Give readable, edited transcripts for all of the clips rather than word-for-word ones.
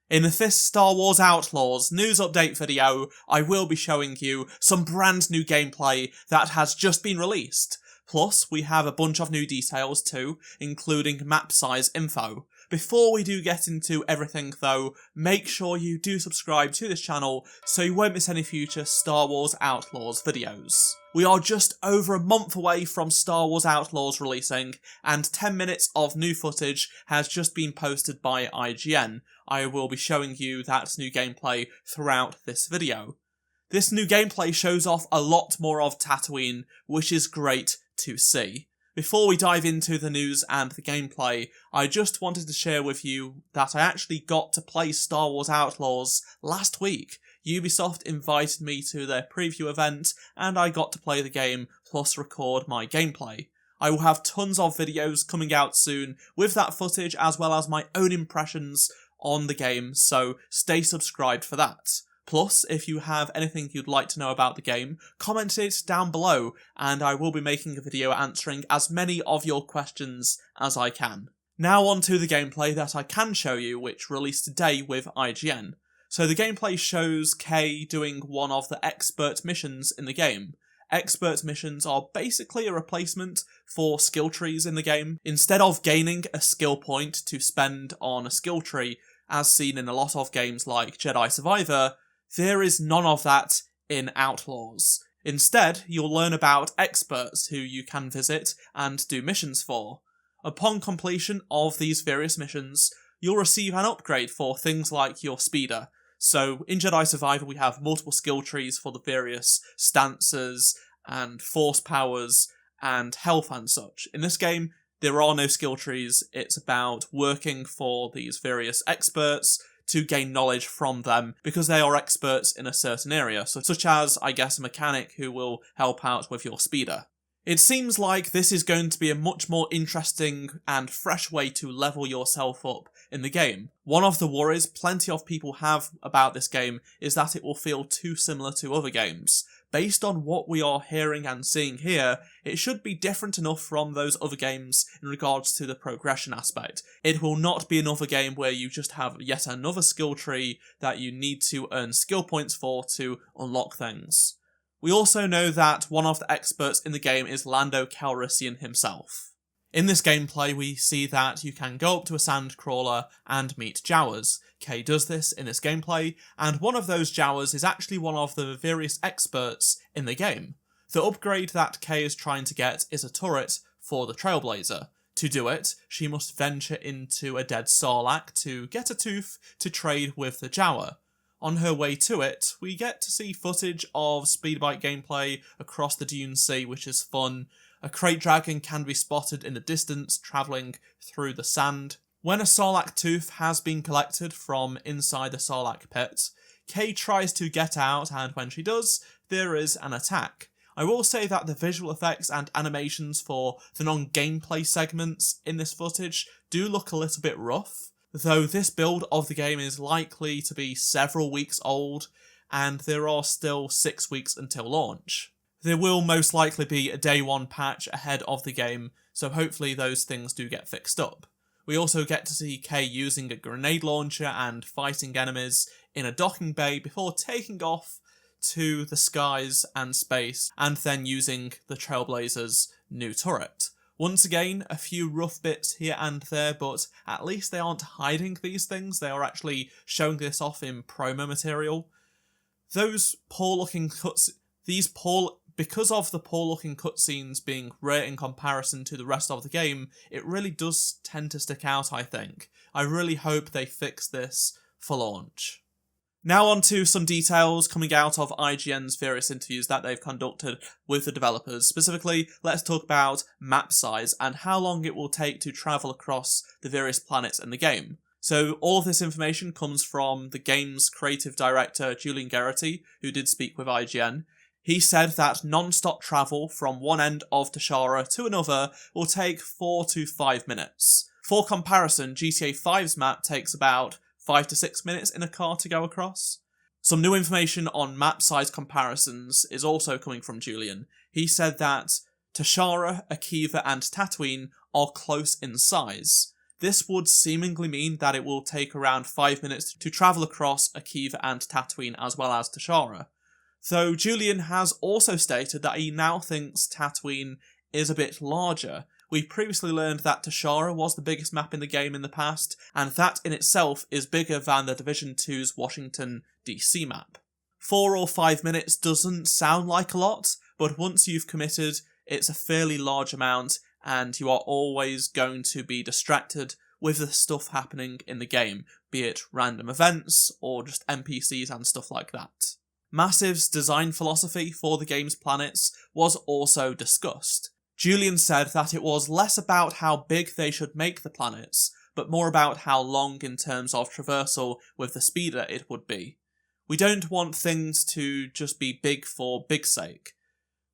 In this Star Wars Outlaws news update video, I will be showing you some brand new gameplay that has just been released. Plus, we have a bunch of new details too, including map size info. Before we do get into everything though, make sure you do subscribe to this channel so you won't miss any future Star Wars Outlaws videos. We are just over a month away from Star Wars Outlaws releasing, and 10 minutes of new footage has just been posted by IGN. I will be showing you that new gameplay throughout this video. This new gameplay shows off a lot more of Tatooine, which is great to see. Before we dive into the news and the gameplay, I just wanted to share with you that I actually got to play Star Wars Outlaws last week. Ubisoft invited me to their preview event, and I got to play the game plus record my gameplay. I will have tons of videos coming out soon with that footage as well as my own impressions on the game, so stay subscribed for that. Plus, if you have anything you'd like to know about the game, comment it down below, and I will be making a video answering as many of your questions as I can. Now on to the gameplay that I can show you, which released today with IGN. So the gameplay shows Kay doing one of the expert missions in the game. Expert missions are basically a replacement for skill trees in the game. Instead of gaining a skill point to spend on a skill tree, as seen in a lot of games like Jedi Survivor, there is none of that in Outlaws. Instead, you'll learn about experts who you can visit and do missions for. Upon completion of these various missions, you'll receive an upgrade for things like your speeder. So in Jedi Survivor we have multiple skill trees for the various stances and force powers and health and such. In this game, there are no skill trees. It's about working for these various experts to gain knowledge from them because they are experts in a certain area, such as, I guess, a mechanic who will help out with your speeder. It seems like this is going to be a much more interesting and fresh way to level yourself up in the game. One of the worries plenty of people have about this game is that it will feel too similar to other games. Based on what we are hearing and seeing here, it should be different enough from those other games in regards to the progression aspect. It will not be another game where you just have yet another skill tree that you need to earn skill points for to unlock things. We also know that one of the experts in the game is Lando Calrissian himself. In this gameplay, we see that you can go up to a sandcrawler and meet Jawas. Kay does this in this gameplay, and one of those Jawas is actually one of the various experts in the game. The upgrade that Kay is trying to get is a turret for the Trailblazer. To do it, she must venture into a dead Sarlacc to get a tooth to trade with the Jawa. On her way to it, we get to see footage of speedbike gameplay across the Dune Sea, which is fun. A crate dragon can be spotted in the distance, travelling through the sand. When a Sarlacc tooth has been collected from inside the Sarlacc pit, Kay tries to get out, and when she does, there is an attack. I will say that the visual effects and animations for the non-gameplay segments in this footage do look a little bit rough, though this build of the game is likely to be several weeks old, and there are still 6 weeks until launch. There will most likely be a day one patch ahead of the game, so hopefully those things do get fixed up. We also get to see Kay using a grenade launcher and fighting enemies in a docking bay before taking off to the skies and space, and then using the Trailblazer's new turret. Once again, a few rough bits here and there, but at least they aren't hiding these things, they are actually showing this off in promo material. Those poor-looking cuts, because of the poor-looking cutscenes being rare in comparison to the rest of the game, it really does tend to stick out, I think. I really hope they fix this for launch. Now on to some details coming out of IGN's various interviews that they've conducted with the developers. Specifically, let's talk about map size and how long it will take to travel across the various planets in the game. So all of this information comes from the game's creative director, Julian Garrity, who did speak with IGN. He said that non-stop travel from one end of Tashara to another will take 4 to 5 minutes. For comparison, GTA 5's map takes about 5 to 6 minutes in a car to go across. Some new information on map size comparisons is also coming from Julian. He said that Tashara, Akiva and Tatooine are close in size. this would seemingly mean that it will take around 5 minutes to travel across Akiva and Tatooine as well as Tashara. Though Julian has also stated that he now thinks Tatooine is a bit larger. We previously learned that Tashara was the biggest map in the game in the past, and that in itself is bigger than the Division 2's Washington DC map. 4 or 5 minutes doesn't sound like a lot, but once you've committed, it's a fairly large amount, and you are always going to be distracted with the stuff happening in the game, be it random events or just NPCs and stuff like that. Massive's design philosophy for the game's planets was also discussed. Julian said that it was less about how big they should make the planets, but more about how long in terms of traversal with the speeder it would be. We don't want things to just be big for big's sake.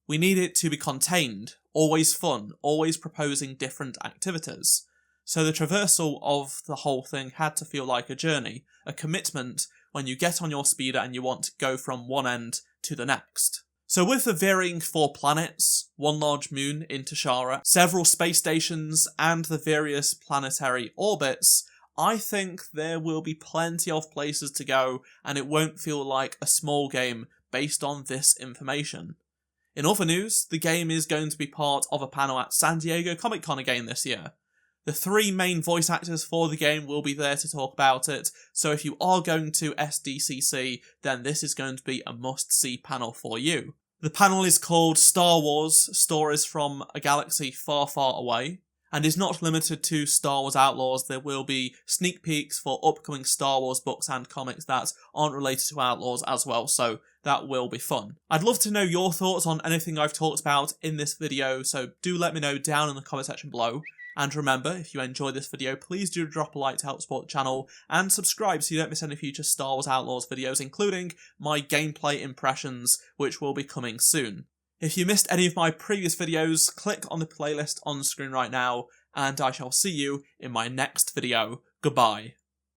We need it to be contained, always fun, always proposing different activities. So the traversal of the whole thing had to feel like a journey, a commitment when you get on your speeder and you want to go from one end to the next. So with the varying 4 planets, one large moon in Tashara, several space stations, and the various planetary orbits, I think there will be plenty of places to go, and it won't feel like a small game based on this information. In other news, the game is going to be part of a panel at San Diego Comic-Con again this year. The 3 main voice actors for the game will be there to talk about it, so if you are going to SDCC, then this is going to be a must-see panel for you. The panel is called Star Wars, Stories from a Galaxy Far, Far Away, and is not limited to Star Wars Outlaws. There will be sneak peeks for upcoming Star Wars books and comics that aren't related to Outlaws as well, so that will be fun. I'd love to know your thoughts on anything I've talked about in this video, so do let me know down in the comment section below. And remember, if you enjoyed this video, please do drop a like to help support the channel, and subscribe so you don't miss any future Star Wars Outlaws videos, including my gameplay impressions, which will be coming soon. If you missed any of my previous videos, click on the playlist on screen right now, and I shall see you in my next video. Goodbye.